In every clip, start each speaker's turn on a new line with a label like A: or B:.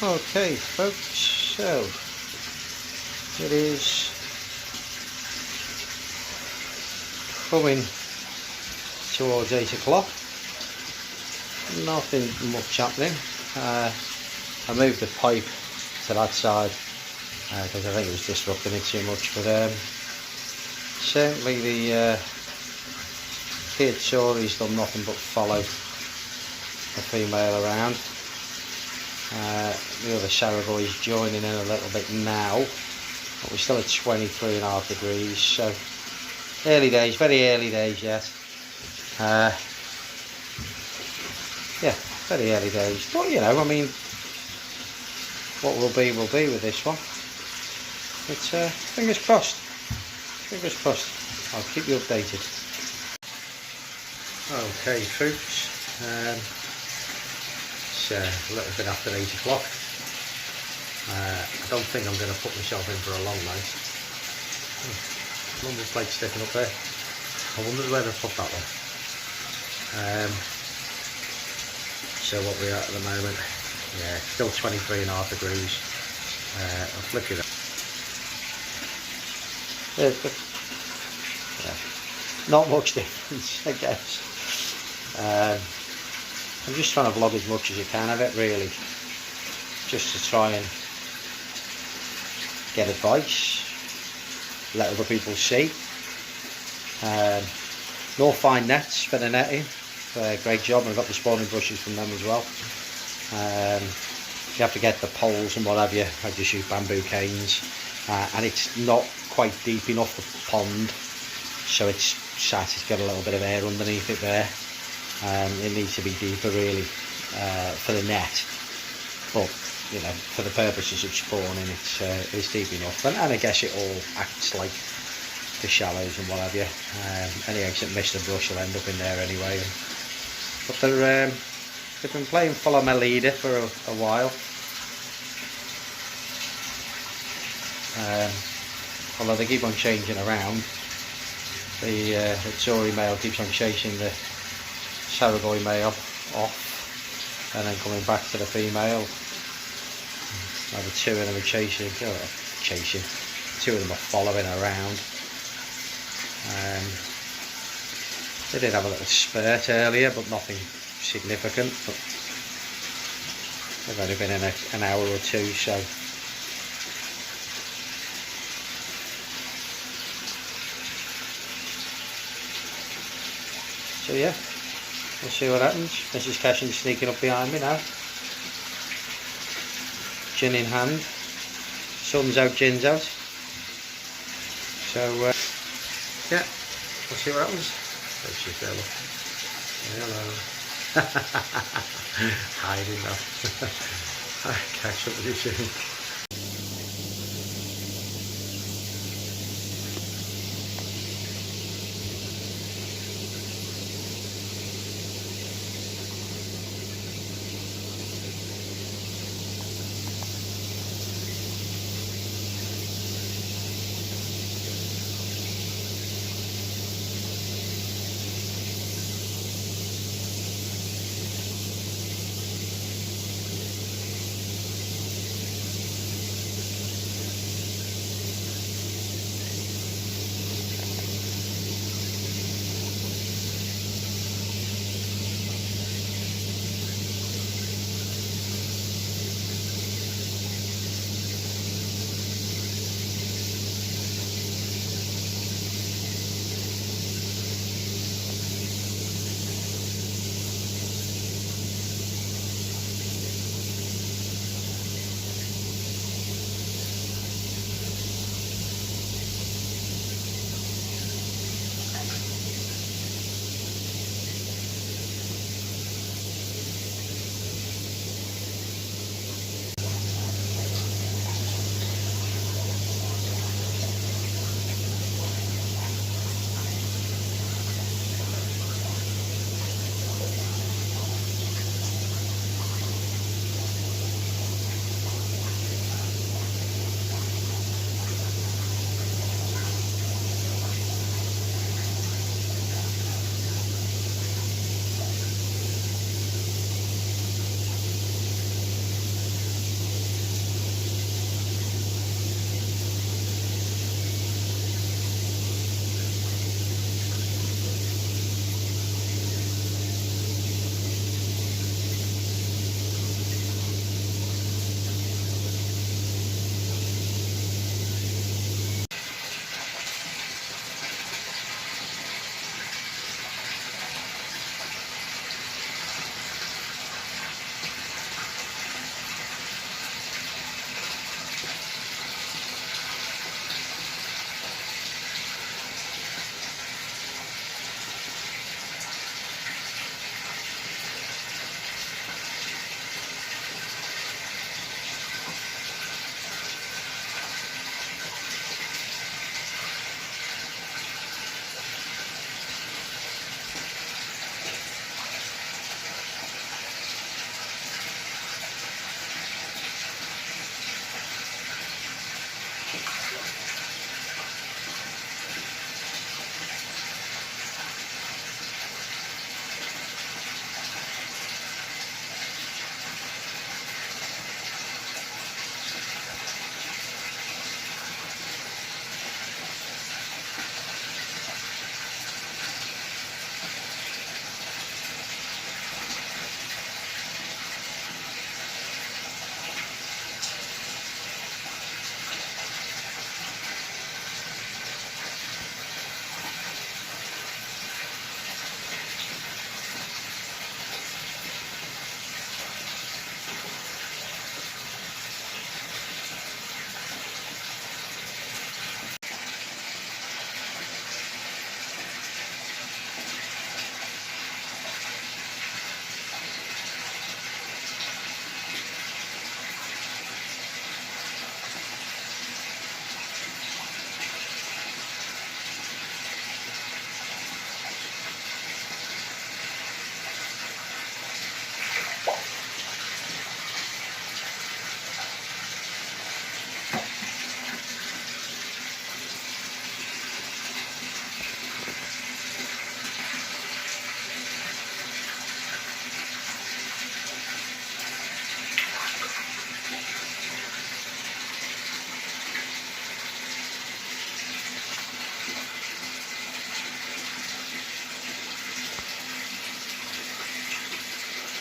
A: Okay folks, so it is coming towards 8 o'clock. Nothing much happening. I moved the pipe to that side because I think it was disrupting it too much, but certainly the Kid Tori's done nothing but follow the female around. The other Saragoy's joining in a little bit now, but we're still at 23.5 degrees, so early days, very early days yet. Yeah, very early days, but you know, I mean, what will be with this one. It's fingers crossed, I'll keep you updated. Okay troops, it's a little bit after 8 o'clock. I don't think I'm going to put myself in for a long night. Number plate sticking up there. I wonder where to put that one. So what we're at the moment, yeah, still 23.5 degrees. I'll flick it up. Yeah, not much difference, I guess. I'm just trying to vlog as much as I can of it, really, just to try and get advice, let other people see. No fine nets for the netting, great job, and I've got the spawning brushes from them as well. You have to get the poles and what have you. I just use bamboo canes, and it's not quite deep enough, the pond, so it's got a little bit of air underneath it there. It needs to be deeper really for the net, but you know, for the purposes of spawning, it's deep enough, and I guess it all acts like the shallows and what have you. Any eggs that miss the brush will end up in there anyway. But they've been playing follow my leader for a while. Although they keep on changing around, the Tori male keeps on chasing the Saragoy male off and then coming back to the female. Now the two of them are chasing, two of them are following around. They did have a little spurt earlier, but nothing significant. But they've only been in an hour or two, so yeah, we'll see what happens. Mrs. Cashin's sneaking up behind me now, gin in hand. Sun's out, gin's out. So yeah, we'll see what happens. There's your fella. Hello. Hiding now. I'll catch up with you soon.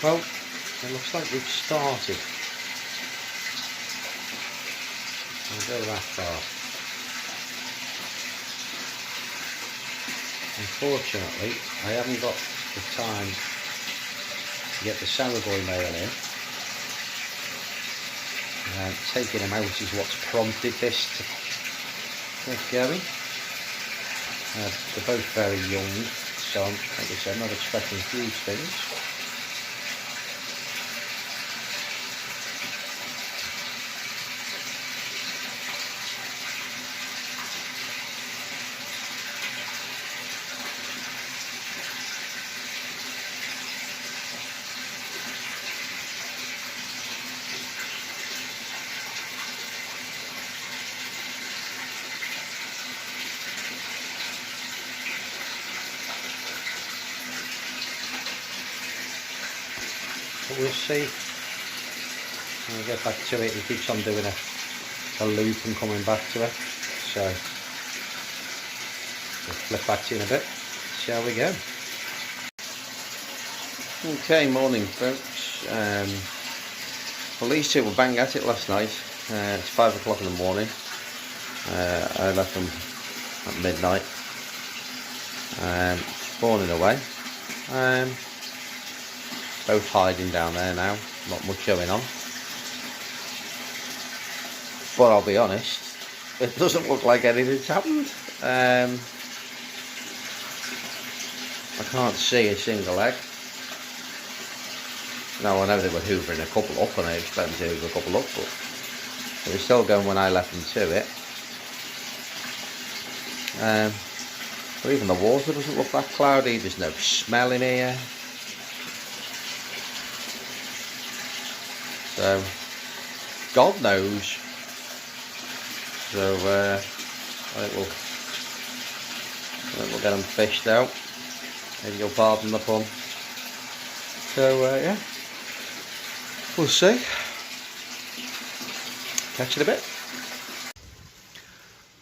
A: Well, it looks like we've started. We'll go that far. Unfortunately, I haven't got the time to get the Sourboy male in. Taking him out is what's prompted this to get going. They're both very young, so like I said, I'm not expecting huge things. But we'll see. When we get back to it, he keeps on doing a loop and coming back to it. So we'll flip back to you in a bit. See how we go. Okay, morning folks. Well, these two were bang at it last night. It's 5 o'clock in the morning. I left them at midnight. Spawning away. Both hiding down there now, not much going on. But I'll be honest, it doesn't look like anything's happened. I can't see a single egg. Now I know they were hoovering a couple up, and I expect them to hoover a couple up, but they were still going when I left them to it. But even the water doesn't look that cloudy, there's no smell in here. So, God knows. So, I think we'll get them fished out. Maybe you'll pardon the pun. So, yeah. We'll see. Catch you in a bit.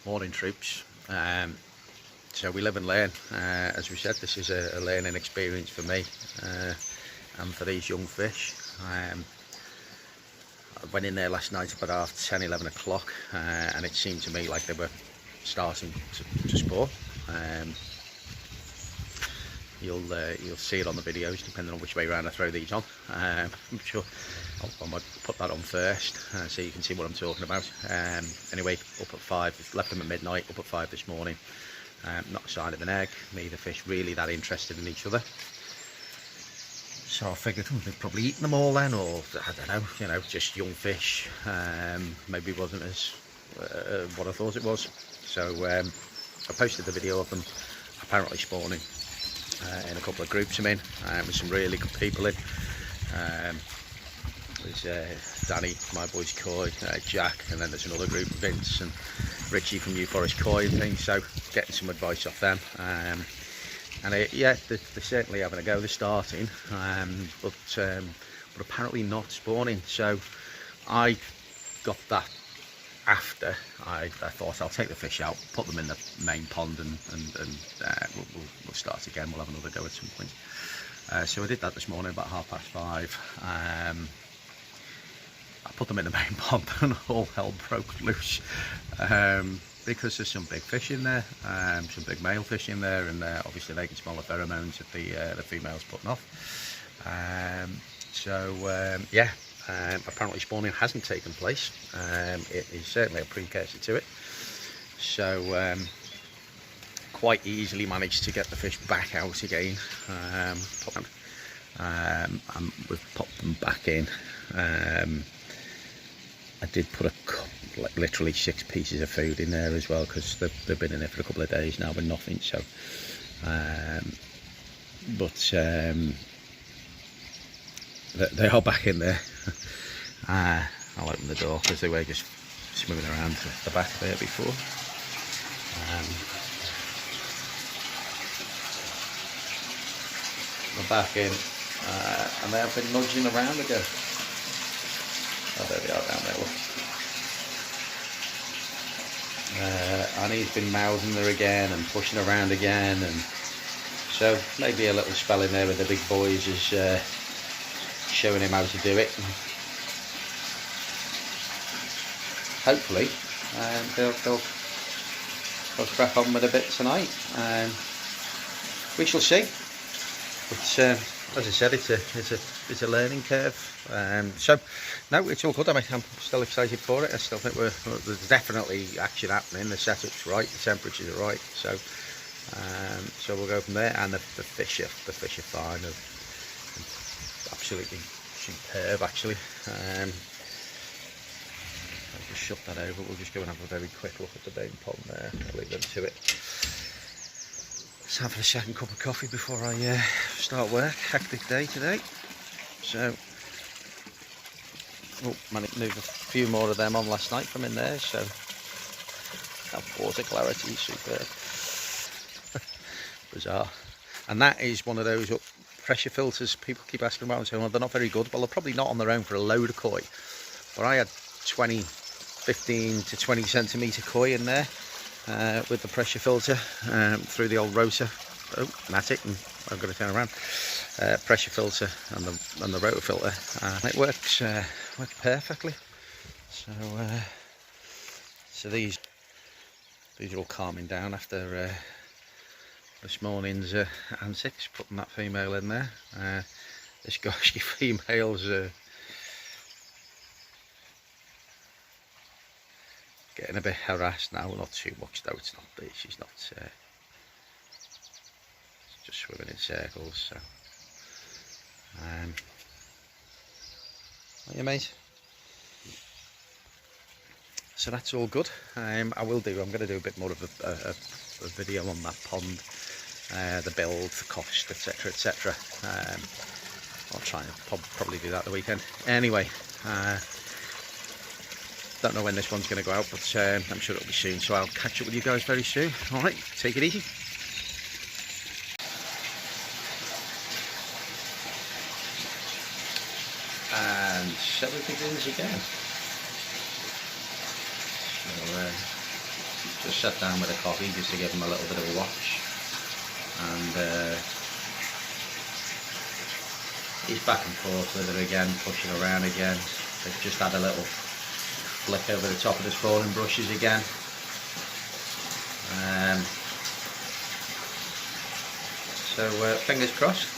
A: Morning, troops. So we live and learn. As we said, this is a learning experience for me and for these young fish. I went in there last night about 10-11 o'clock, and it seemed to me like they were starting to spawn. You'll see it on the videos depending on which way around I throw these on. I'm sure I might put that on first so you can see what I'm talking about. Anyway, up at 5, left them at midnight, up at 5 this morning. Not a sign of an egg, neither fish really that interested in each other. So I figured they'd probably eaten them all then, or I don't know, just young fish. Maybe it wasn't as what I thought it was. So I posted the video of them apparently spawning in a couple of groups I'm in, with some really good people in. There's Danny, my boy's Koi, Jack, and then there's another group, Vince and Richie from New Forest Koi and things. So getting some advice off them. And yeah, they're certainly having a go. They're starting, but apparently not spawning. So I got that after I thought I'll take the fish out, put them in the main pond, and we'll start again. We'll have another go at some point. So I did that this morning about 5:30. I put them in the main pond, and all hell broke loose. Because there's some big fish in there, some big male fish in there, and obviously they can smell the pheromones that the female's putting off. Yeah, apparently spawning hasn't taken place. It is certainly a precursor to it. So quite easily managed to get the fish back out again. And we've popped them back in. I did put like literally 6 pieces of food in there as well, because they've been in there for a couple of days now with nothing. So they are back in there. I'll open the door because they were just swimming around the back there before. They're back in, and they have been nudging around again. Oh, there they are down there, look. And he's been mouthing her again and pushing around again, and so maybe a little spell in there with the big boys showing him how to do it. And hopefully they'll crack on with a bit tonight. We shall see. But as I said, it's a learning curve. So no, it's all good. I'm still excited for it. I still think there's definitely action happening. The setup's right, the temperatures are right. So so we'll go from there. And the fish are fine. They're absolutely superb, actually. I'll just shut that over. We'll just go and have a very quick look at the main pond there. I'll leave them to it. Time for the second cup of coffee before I start work. Hectic day today. So, managed to move a few more of them on last night from in there. So, that water clarity is superb. Bizarre. And that is one of those pressure filters people keep asking about and saying, well, they're not very good. Well, they're probably not on their own for a load of koi. But I had 15 to 20 centimetre koi in there. With the pressure filter through the old rotor. Oh, Matic, and I've got to turn around. Pressure filter and the rotor filter. It works perfectly. So these are all calming down after this morning's antics, putting that female in there. This goshy female's getting a bit harassed now, not too much though. It's not big. She's not. Just swimming in circles. So, yeah, mate. So that's all good. I'm going to do a bit more of a video on that pond, the build, the cost, etc., etc. I'll try and probably do that the weekend. Anyway. Don't know when this one's going to go out, but I'm sure it'll be soon, so I'll catch up with you guys very soon. Alright, take it easy. And so it begins again. So, just sat down with a coffee just to give him a little bit of a watch. And he's back and forth with her again, pushing around again. They've just had a little flick over the top of the spawning brushes again. So fingers crossed.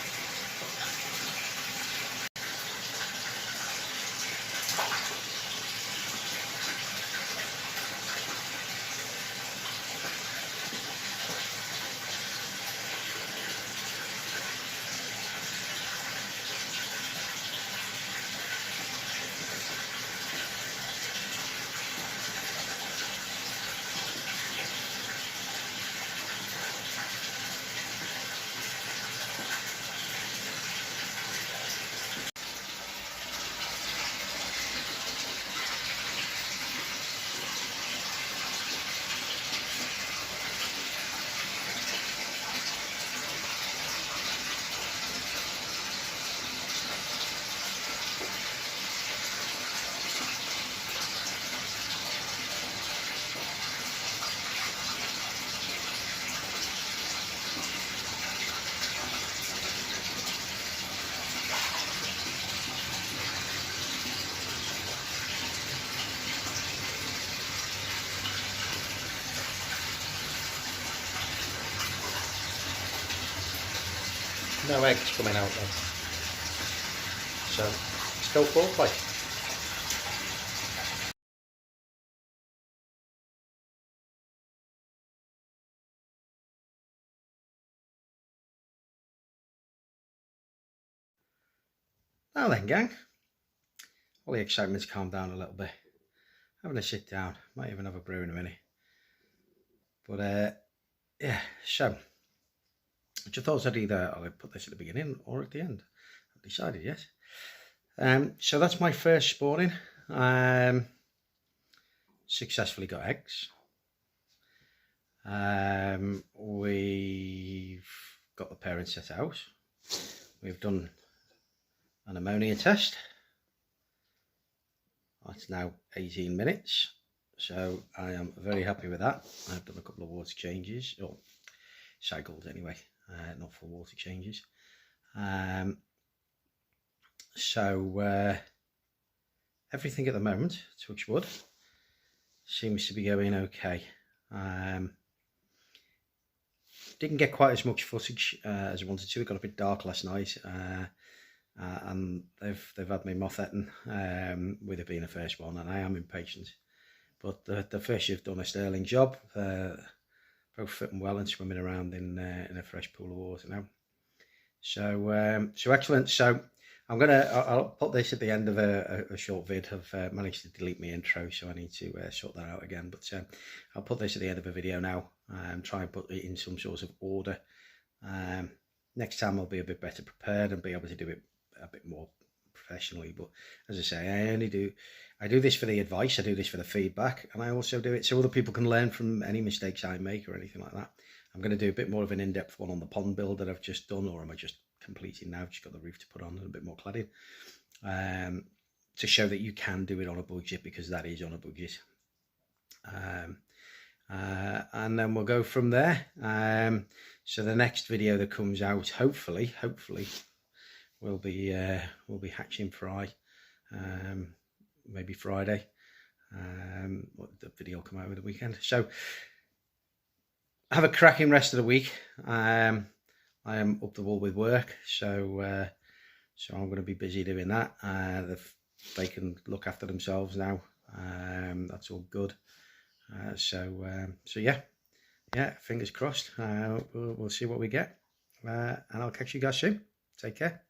A: No eggs coming out then. So, still foreplay. Now then, gang. All the excitement's calmed down a little bit. Having a sit down. Might even have a brew in a minute. But, yeah, so. I just thought I'd put this at the beginning or at the end. I've decided yet. So that's my first spawning. Successfully got eggs. We've got the parents set out. We've done an ammonia test. That's now 18 minutes. So I am very happy with that. I've done a couple of water changes, or cycles anyway. Not full water changes. So everything at the moment, touch wood, seems to be going okay. Didn't get quite as much footage as I wanted to. It got a bit dark last night, and they've had me moth-eaten with it being the first one, and I am impatient. But the fish have done a sterling job. Both fitting well and swimming around in a fresh pool of water now. So excellent. So I'll put this at the end of a short vid. I've managed to delete my intro, so I need to sort that out again. But I'll put this at the end of a video now and try and put it in some sort of order. Next time I'll be a bit better prepared and be able to do it a bit more professionally. But as I say, I do this for the advice, I do this for the feedback, and I also do it so other people can learn from any mistakes I make or anything like that. I'm going to do a bit more of an in-depth one on the pond build that I've just done, or am I just completing now? Just got the roof to put on and a bit more cladding, to show that you can do it on a budget, because that is on a budget. And then we'll go from there. So the next video that comes out, hopefully, will be hatching fry, maybe Friday. The video will come out over the weekend. So have a cracking rest of the week. I am up the wall with work, so I'm going to be busy doing that. They can look after themselves now. That's all good. So yeah, fingers crossed. We'll see what we get, and I'll catch you guys soon. Take care.